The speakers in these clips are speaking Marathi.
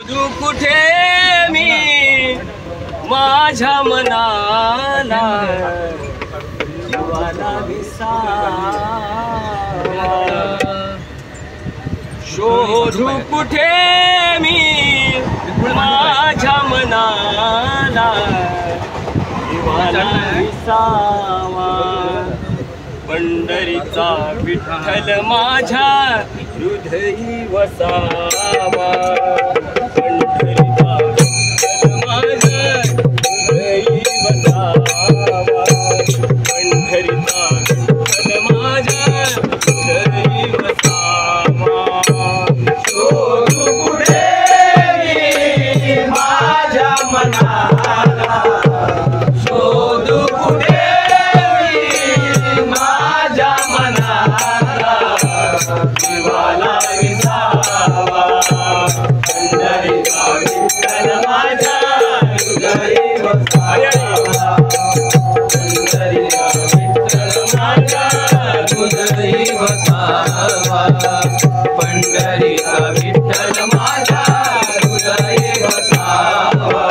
तू कुठे मी माझ्या मनाला जीवाला विसावा शोधू कुठे मी माझ्या मनाला जीवाला विसावा पंढरीचा विठ्ठल माझ्या हृदयी वसावा पंढरीचा विठ्ठल माझ्या हृदयी वसावा पंढरीचा विठ्ठल माझ्या हृदयी वसावा शोधू कुठे मी माझ्या मनाला शोधू कुठे जीवाला विसावा पंढरीचा विठ्ठल माझ्या हृदयी वसावा पंढरीचा विठ्ठल माझ्या हृदयी वसावा पंढरीचा विठ्ठल माझ्या हृदयी वसावा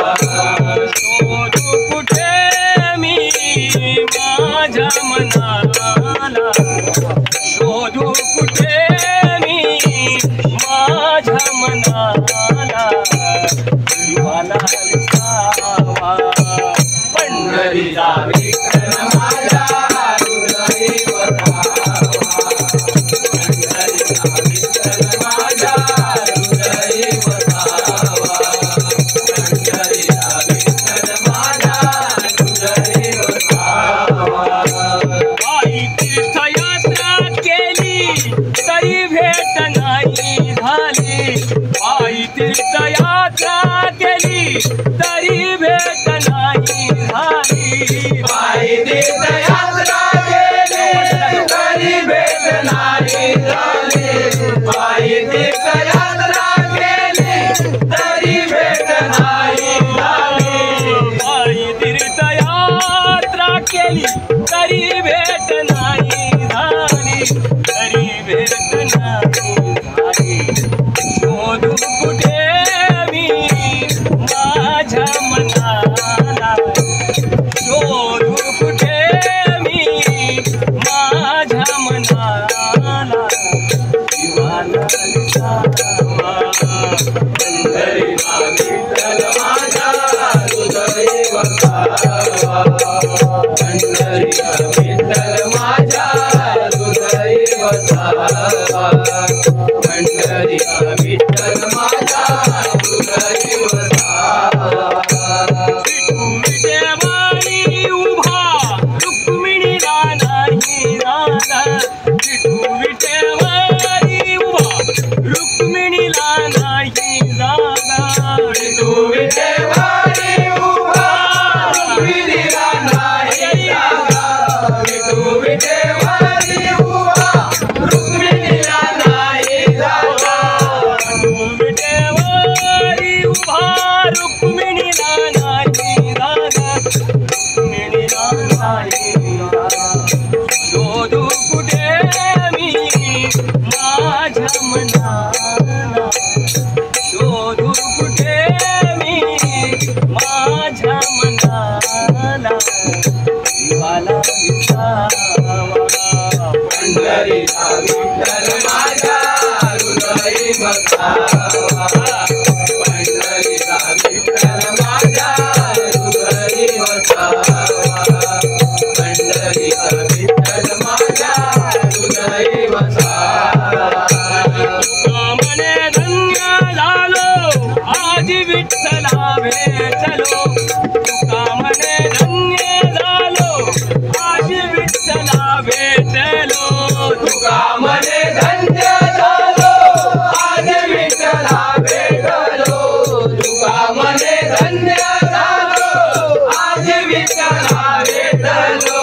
शोधू कुठे मी माझ्या मनाला शोधू कुठे मी माझ्या मनाला जीवाला विसावा पंढरीचा विठ्ठल माझ्या हृदयी वसावा पंढरीचा विठ्ठल माझ्या हृदयी वसावा पंढरीचा विठ्ठल माझ्या हृदयी वसावा आई तीर्थयात्रा केली तरी भेट नाही झाली आई तीर्थयात्रा केली तरी भेट नाही झाली आई तीर्थयात्रा केली तरी भेट नाही झाली आई तीर्थयात्रा केली तरी भेट नाही झाली आई तीर्थयात्रा केली तरी भेट नाही झाली तरी भेट नाही झाली शोधू कुठे मी माझ्या मनाला शोधू कुठे मी माझ्या मनाला जीवाला विसावा पंढरीचा विठ्ठल माझ्या हृदयी वसावा पंढरीचा विठ्ठल माझ्या हृदयी वसावा पंढरीचा विठ्ठल माझ्या हृदयी वसावा विठू विटेवारी उभा रुक्मिणीला नाही राधा विठू विटेवारी उभा रुक्मिणीला नाही जागा विठू विटेवारी उभा रुक्मिणीला नाही जागा विठू विटेवारी उभा रुक्मिणीला नाही जागा विठू विटेवारी उभा रुक्मिणीला नाही जागा रुक्मिणीला नाही जागा शोधू कुठे मी माझ्या मनाला शोधू कुठे मी माझ्या मनाला जीवाला विसावा पंढरीचा विठ्ठल माझ्या हृदयी वसावा पंढरीचा विठ्ठल माझ्या हृदयी वसावा पंढरीचा विठ्ठल माझ्या हृदयी वसावा म्हणे धन्य झालो आज विठ्ठला भेटलो तुका म्हणे धन्य झालो आज विठ्ठला भेटलो तुका म्हणे धन्य झालो आज विठ्ठला भेटलो तुका म्हणे धन्य झालो आज विठ्ठला भेटलो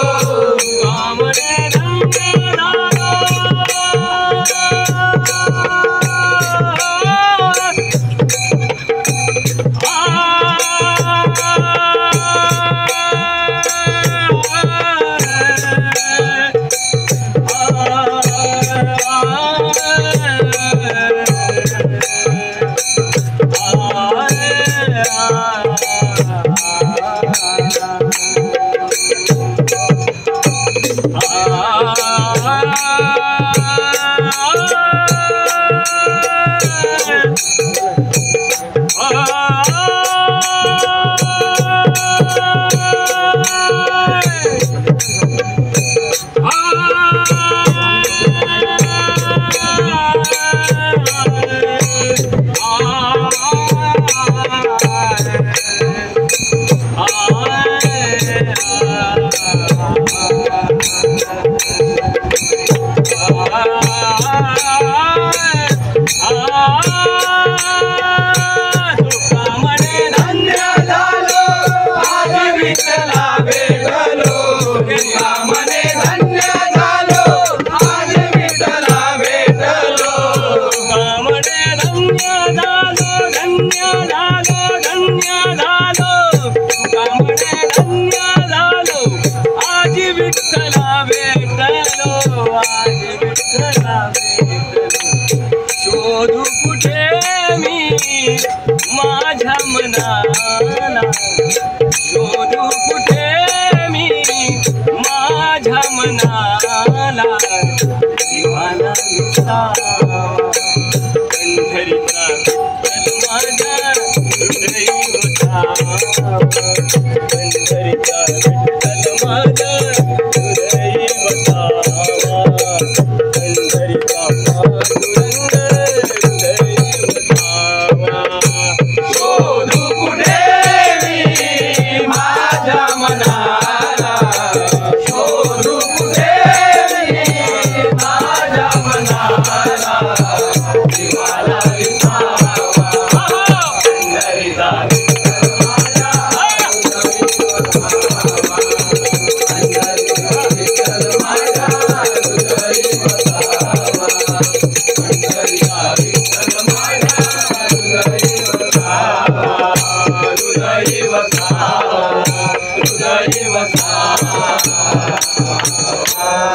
तुका म्हणे धन्य झालो माझ्या मनाला शोधू कुठे मी माझ्या मनाला जीवाला विसावा पंढरीचा विठ्ठल माझ्या हृदयी वसावा पंढरीचा विठ्ठल माझ्या हृदयी वसावा पंढरीचा पांडुरंग हृदयी वसावा शोधू कुठे मी माझ्या मनाला शोधू कुठे मी माझ्या मनाला जीवाला विसावा पंढरीचा हृदयी वसावा